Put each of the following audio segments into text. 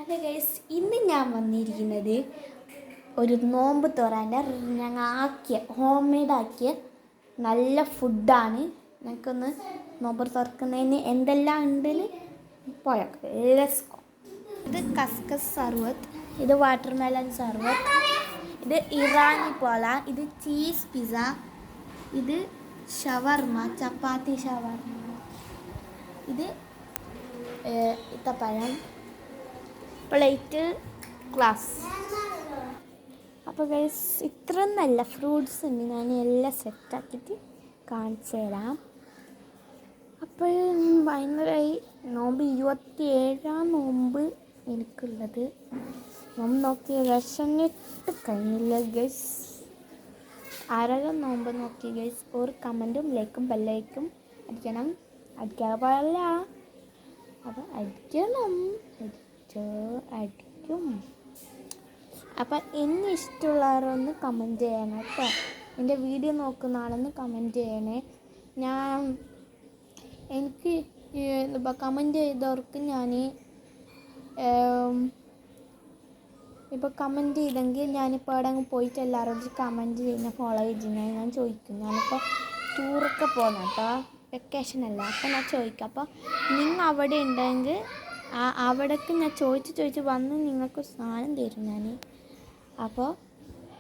Hello guys, ഇന്ന് ഞാൻ വന്നിരിക്കുന്നത് ഒരു നോമ്പ് തുറാൻ്റെ ഞങ്ങൾ ഹോം മെയ്ഡ് ആക്കിയ നല്ല ഫുഡാണ്. ഞങ്ങൾക്കൊന്ന് നോമ്പ് തുറക്കുന്നതിന് എന്തെല്ലാം ഉണ്ടെന്ന് പോയേക്കാം. ഇത് കസ്കസ് സർവത്ത്, ഇത് വാട്ടർമെലൺ സർവത്ത്, ഇത് ഇറാനി പോല, ഇത് ചീസ് പിസ്സ, ഇത് ഷവർമ, ചപ്പാത്തി ഷവർമ, ഇത് ഇത്തപ്പഴം, പ്ലേറ്റ്, ഗ്ലാസ്. അപ്പോൾ ഗൈസ്, ഇത്ര നല്ല ഫ്രൂട്ട്സ് ഉണ്ട്. ഞാൻ എല്ലാം സെറ്റാക്കിയിട്ട് കാണിച്ചു തരാം. അപ്പോൾ ഭയങ്കരമായി നോമ്പ് 27-ാം നോമ്പ് എനിക്കുള്ളത്. നോമ്പ് നോക്കി വിശന്നിട്ട് കഴിഞ്ഞില്ല ഗൈസ്. ആരോഗ്യം നോമ്പ് നോക്കി ഗൈസ്. ഒരു കമൻറ്റും ലൈക്കും ബെല്ലൈക്കും അടിക്കണം. അടിക്കാതെ പോയല്ല, അപ്പം അടിക്കണം, അടിക്കും. അപ്പം എന്നെ ഇഷ്ടമുള്ളവരൊന്ന് കമൻറ്റ് ചെയ്യണം കേട്ടോ. എൻ്റെ വീഡിയോ നോക്കുന്ന ആളൊന്ന് കമൻറ്റ് ചെയ്യണേ. എനിക്ക് കമൻറ്റ് ചെയ്തവർക്ക് ഞാൻ ഇപ്പോൾ കമൻറ്റ് ചെയ്തെങ്കിൽ ഞാനിപ്പോൾ എവിടെയെങ്കിലും പോയിട്ട് എല്ലാവരോടും കമൻറ്റ് ചെയ്യുന്ന ഫോളോ ചെയ്യുന്ന ഞാൻ ചോദിക്കും. ഞാനിപ്പോൾ ടൂറൊക്കെ പോകുന്ന കേട്ടോ, വെക്കേഷനല്ല. അപ്പോൾ ഞാൻ ചോദിക്കാം. അപ്പോൾ നിങ്ങൾ അവിടെ ഉണ്ടെങ്കിൽ അവിടേക്ക് ഞാൻ ചോദിച്ച് വന്ന് നിങ്ങൾക്ക് സാധനം തരും ഞാൻ. അപ്പോൾ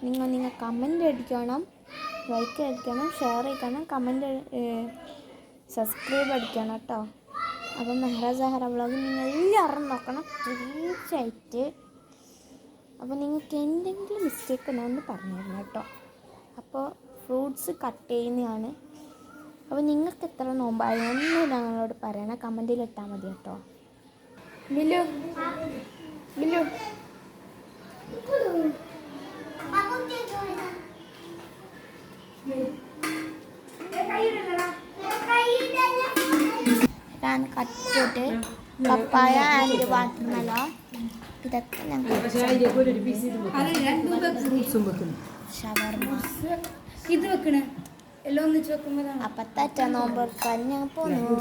നിങ്ങൾ കമൻറ്റ് അടിക്കണം, ലൈക്ക് അടിക്കണം, ഷെയർ ചെയ്യണം, കമൻറ്റ് സബ്സ്ക്രൈബ് അടിക്കണം കേട്ടോ. അപ്പോൾ മെഹ്റ സഹറ വ്ളോഗ് നിങ്ങൾ എല്ലാവരും നോക്കണം തീർച്ചയായിട്ട്. അപ്പോൾ നിങ്ങൾക്ക് എന്തെങ്കിലും മിസ്റ്റേക്ക് ഉണ്ടോയെന്ന് പറഞ്ഞു തരണം കേട്ടോ. അപ്പോൾ ഫ്രൂട്ട്സ് കട്ട് ചെയ്യുന്നതാണ്. അപ്പോൾ നിങ്ങൾക്ക് എത്ര നോമ്പായി ഒന്നും ഞങ്ങളോട് പറയണം, കമൻറ്റിൽ ഇട്ടാൽ മതി കേട്ടോ. മിലു മിലു ഞാൻ കട്ടിട്ട് പപ്പായ ആൻഡ് വാട്ടർമെലൺ ഇതൊക്കെ ഞങ്ങൾ ഷവർമ ഇത് വെക്കണേ എല്ലാം ഒന്നിച്ച് വെക്കുമ്പോൾ അപ്പത്തറ്റ നോമ്പ് ഞങ്ങൾ പോന്നു.